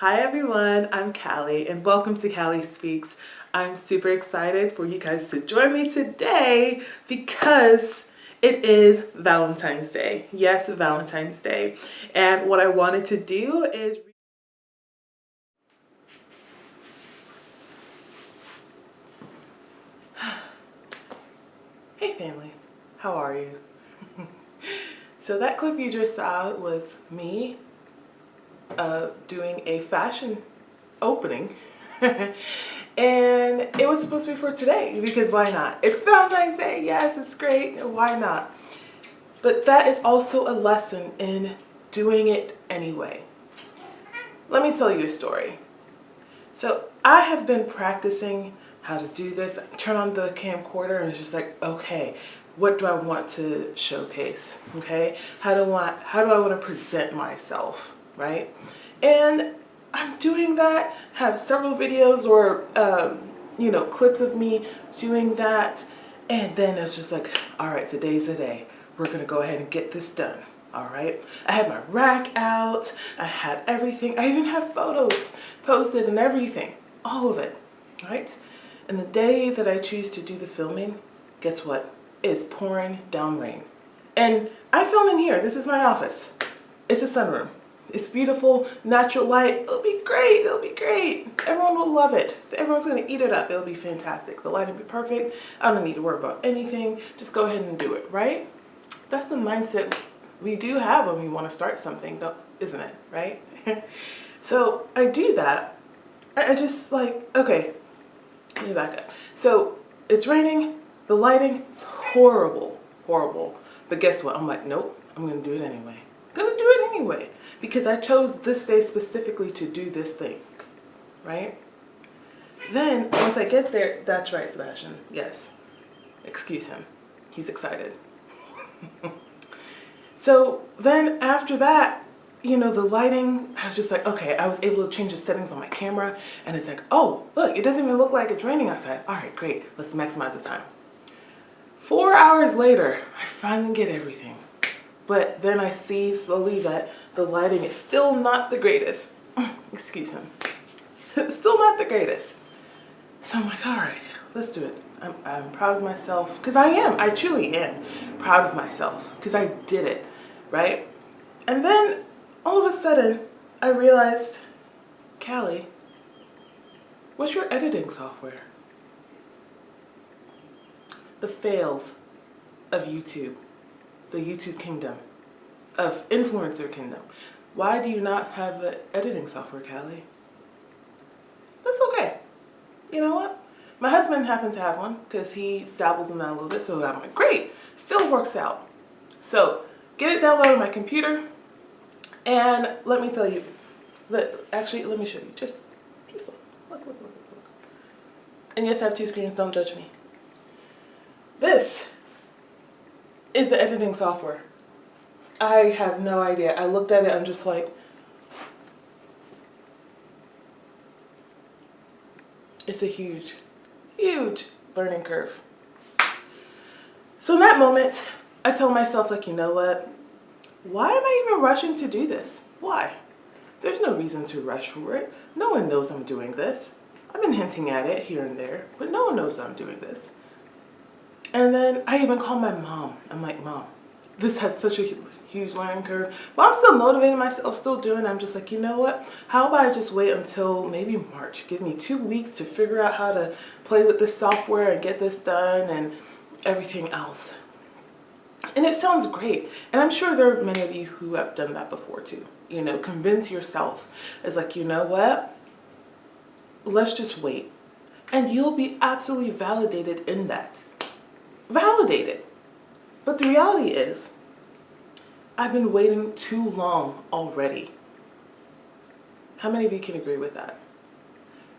Hi everyone, I'm Callie and welcome to Callie Speaks. I'm super excited for you guys to join me today because it is Valentine's Day. Yes, Valentine's Day. And what I wanted to do is Hey family, how are you? So that clip you just saw was me doing a fashion opening and it was supposed to be for today because why not? It's Valentine's Day. Yes, it's great. Why not? But that is also a lesson in doing it anyway. Let me tell you a story. So I have been practicing how to do this. I turn on the camcorder and it's just like, okay, what do I want to showcase? Okay, how do I want to present myself, right? And I'm doing that. Have several videos or clips of me doing that, and then it's just like, all right, today's the day. We're gonna go ahead and get this done. All right. I had my rack out. I had everything. I even have photos posted and everything, all of it, right? And the day that I choose to do the filming, guess what? It's pouring down rain. And I film in here. This is my office. It's a sunroom. It's beautiful, natural light. It'll be great. It'll be great. Everyone will love it. Everyone's going to eat it up. It'll be fantastic. The lighting will be perfect. I don't need to worry about anything. Just go ahead and do it, right? That's the mindset we do have when we want to start something, isn't it, right? So I do that. I just like, okay, let me back up. So it's raining. The lighting is horrible, horrible. But guess what? I'm like, nope, I'm going to do it anyway. I'm going to do it anyway. Because I chose this day specifically to do this thing, right? Then, once I get there, that's right, Sebastian, yes. Excuse him. He's excited. So then after that, the lighting, I was just like, okay, I was able to change the settings on my camera, and it's like, oh, look, it doesn't even look like it's raining outside. All right, great, let's maximize the time. 4 hours later, I finally get everything. But then I see slowly that the lighting is still not the greatest. Excuse him. Still not the greatest. So I'm like, all right, let's do it. I'm proud of myself, because I truly am proud of myself, because I did it, right? And then all of a sudden, I realized, Callie, what's your editing software? The fails of YouTube, the YouTube kingdom, of influencer kingdom. Why do you not have an editing software, Callie? That's okay. You know what? My husband happens to have one because he dabbles in that a little bit, so I'm like, great, still works out. So get it downloaded on my computer, and let me tell you, actually, let me show you. Just look. And yes, I have two screens, don't judge me. This is the editing software. I have no idea. I looked at it, I'm just like, it's a huge learning curve. So in that moment, I tell myself, like, you know what? Why am I even rushing to do this? Why? There's no reason to rush for it. No one knows I'm doing this. I've been hinting at it here and there, but no one knows I'm doing this. And then I even called my mom. I'm like, Mom, this has such a huge learning curve, but I'm still motivating myself, still doing it. I'm just like, you know what? How about I just wait until maybe March? Give me 2 weeks to figure out how to play with this software and get this done and everything else. And it sounds great. And I'm sure there are many of you who have done that before too. Convince yourself. It's like, you know what? Let's just wait. And you'll be absolutely validated in that. Validated. But the reality is, I've been waiting too long already. How many of you can agree with that?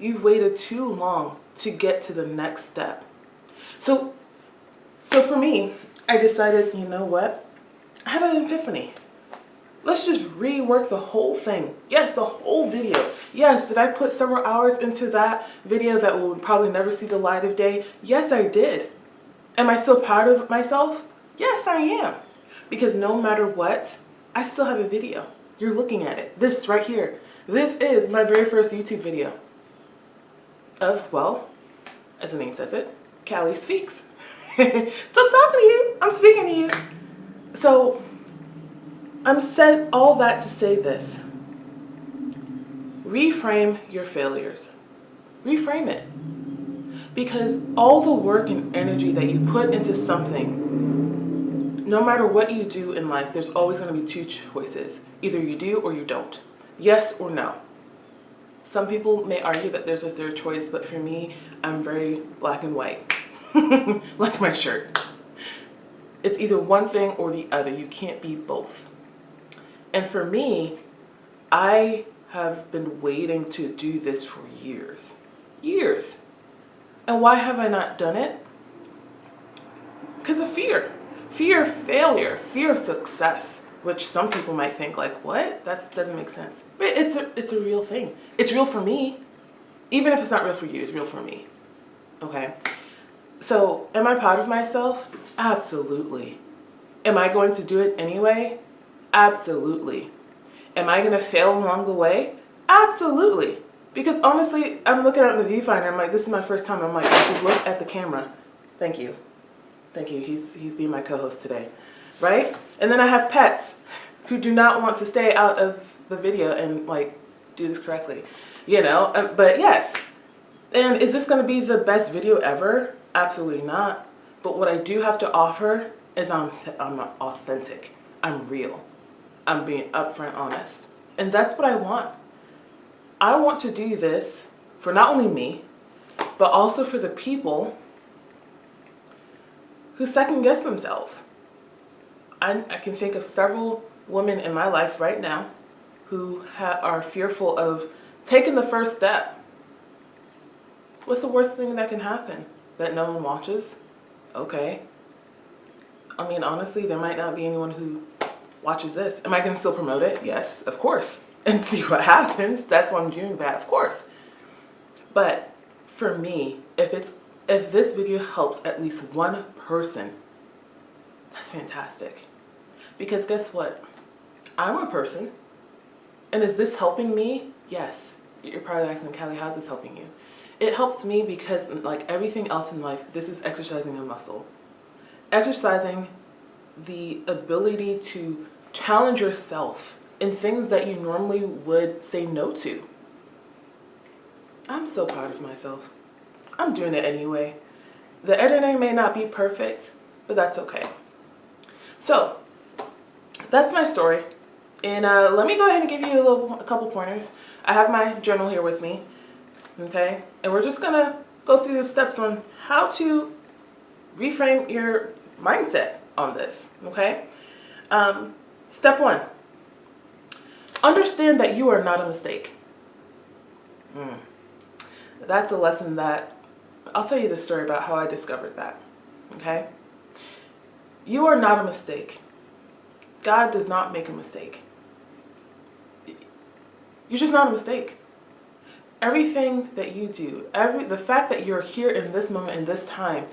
You've waited too long to get to the next step. So for me, I decided, you know what? I had an epiphany. Let's just rework the whole thing. Yes, the whole video. Yes, did I put several hours into that video that will probably never see the light of day? Yes, I did. Am I still proud of myself? Yes, I am. Because no matter what, I still have a video. You're looking at it. This right here. This is my very first YouTube video of, well, as the name says it, Callie Speaks. So I'm talking to you. I'm speaking to you. So I'm said all that to say this. Reframe your failures. Reframe it. Because all the work and energy that you put into something, no matter what you do in life, there's always going to be two choices. Either you do or you don't. Yes or no. Some people may argue that there's a third choice, but for me, I'm very black and white. Like my shirt. It's either one thing or the other. You can't be both. And for me, I have been waiting to do this for years. Years. And why have I not done it? Because of fear. Fear of failure, fear of success, which some people might think like, what? That doesn't make sense. But it's a real thing. It's real for me. Even if it's not real for you, it's real for me. Okay? So, am I proud of myself? Absolutely. Am I going to do it anyway? Absolutely. Am I going to fail along the way? Absolutely. Because honestly, I'm looking at the viewfinder. I'm like, this is my first time. I'm like, I should look at the camera. Thank you. Thank you. He's being my co-host today. Right? And then I have pets who do not want to stay out of the video and like do this correctly. You know, but yes. And is this going to be the best video ever? Absolutely not. But what I do have to offer is I'm authentic. I'm real. I'm being upfront honest. And that's what I want. I want to do this for not only me, but also for the people who second guess themselves. I can think of several women in my life right now who are fearful of taking the first step. What's the worst thing that can happen? That no one watches? Okay. I mean, honestly, there might not be anyone who watches this. Am I going to still promote it? Yes, of course. And see what happens. That's why I'm doing that, of course. But for me, if this video helps at least one person, that's fantastic. Because guess what? I'm a person. And is this helping me? Yes. You're probably asking, Callie, how's this helping you? It helps me because like everything else in life, this is exercising a muscle. Exercising the ability to challenge yourself in things that you normally would say no to. I'm so proud of myself. I'm doing it anyway. The editing may not be perfect, but that's okay. So, that's my story. And let me go ahead and give you a couple pointers. I have my journal here with me. Okay? And we're just gonna go through the steps on how to reframe your mindset on this. Okay? Step 1. Understand that you are not a mistake. That's a lesson that, I'll tell you the story about how I discovered that. Okay? You are not a mistake. God does not make a mistake. You're just not a mistake. Everything that you do, the fact that you're here in this moment, in this time,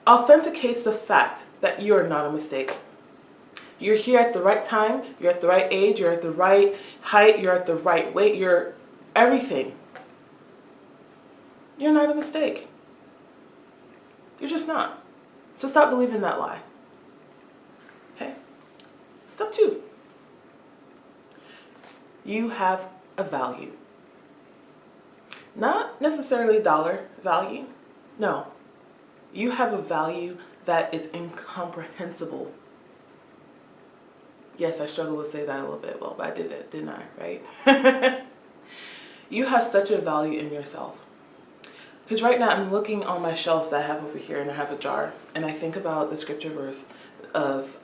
authenticates the fact that you are not a mistake. You're here at the right time, you're at the right age, you're at the right height, you're at the right weight, you're everything. You're not a mistake. You're just not. So stop believing that lie. Okay? Step 2. You have a value. Not necessarily dollar value. No. You have a value that is incomprehensible. Yes, I struggle to say that a little bit. Well, but I did it, didn't I? Right? You have such a value in yourself. Because right now I'm looking on my shelf that I have over here, and I have a jar. And I think about the scripture verse of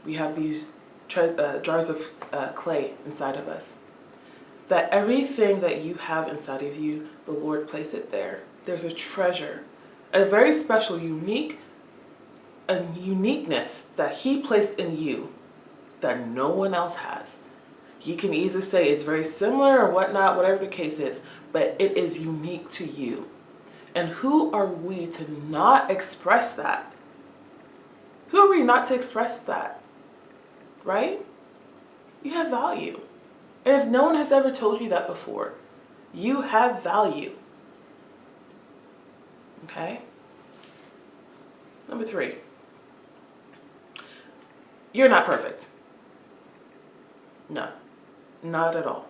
we have these jars of clay inside of us. That everything that you have inside of you, the Lord placed it there. There's a treasure, a very special, uniqueness that He placed in you that no one else has. You can easily say it's very similar or whatnot, whatever the case is, but it is unique to you. And who are we to not express that? Who are we not to express that? Right? You have value. And if no one has ever told you that before, you have value. Okay? Number 3, you're not perfect. No, not at all.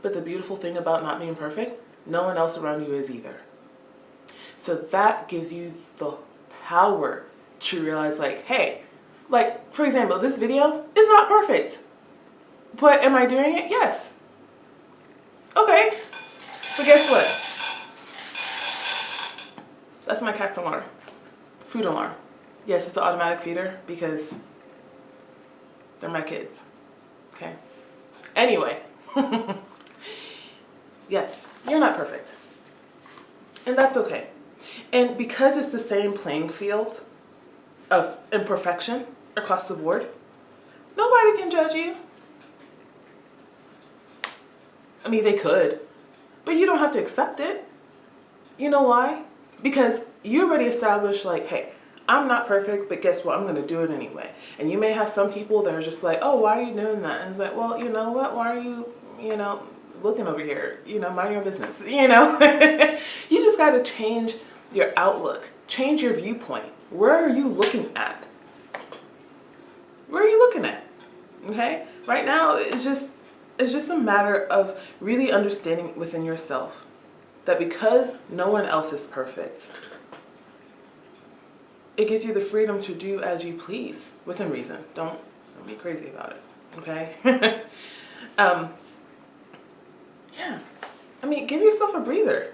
But the beautiful thing about not being perfect, no one else around you is either. So that gives you the power to realize like, hey, like for example, this video is not perfect. But am I doing it? Yes. Okay. But guess what? That's my cat's alarm. Food alarm. Yes, it's an automatic feeder because they're my kids. Okay. Anyway. Yes, you're not perfect. And that's okay. And because it's the same playing field of imperfection across the board, nobody can judge you. I mean, they could, but you don't have to accept it. You know why? Because you already established like, hey, I'm not perfect, but guess what? I'm going to do it anyway. And you may have some people that are just like, oh, why are you doing that? And it's like, well, you know what? Why are you, looking over here? Mind your business, You just got to change your outlook, change your viewpoint. Where are you looking at? Where are you looking at? Okay? Right now, it's just a matter of really understanding within yourself that because no one else is perfect, it gives you the freedom to do as you please within reason. Don't be crazy about it. Okay? Yeah. I mean, give yourself a breather.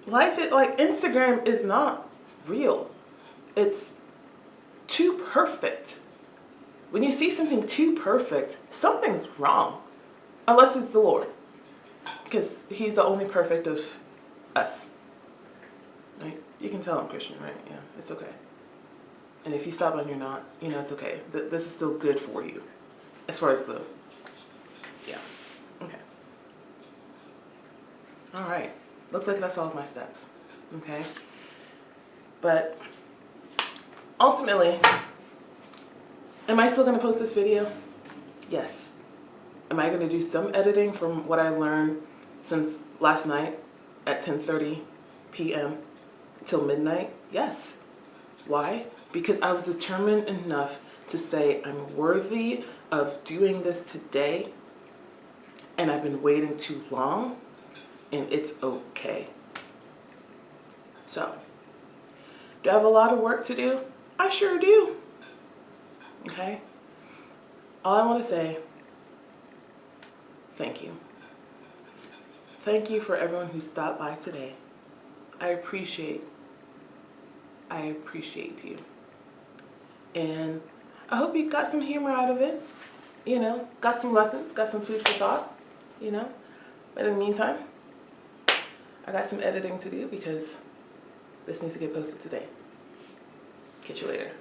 Instagram is not real. It's too perfect. When you see something too perfect, something's wrong. Unless it's the Lord. Because he's the only perfect of us. Right? You can tell I'm Christian, right? Yeah, it's okay. And if you stop and you're not, it's okay. This is still good for you. As far as yeah. Okay. All right. Looks like that's all of my steps. Okay. But ultimately, am I still going to post this video? Yes. Am I going to do some editing from what I learned since last night at 10:30 p.m. till midnight? Yes. Why? Because I was determined enough to say I'm worthy of doing this today, and I've been waiting too long, and it's okay. So, do I have a lot of work to do? I sure do. Okay? All I want to say, thank you. Thank you for everyone who stopped by today. I appreciate you. And I hope you got some humor out of it. Got some lessons, got some food for thought, But in the meantime, I got some editing to do because this needs to get posted today. Catch you later.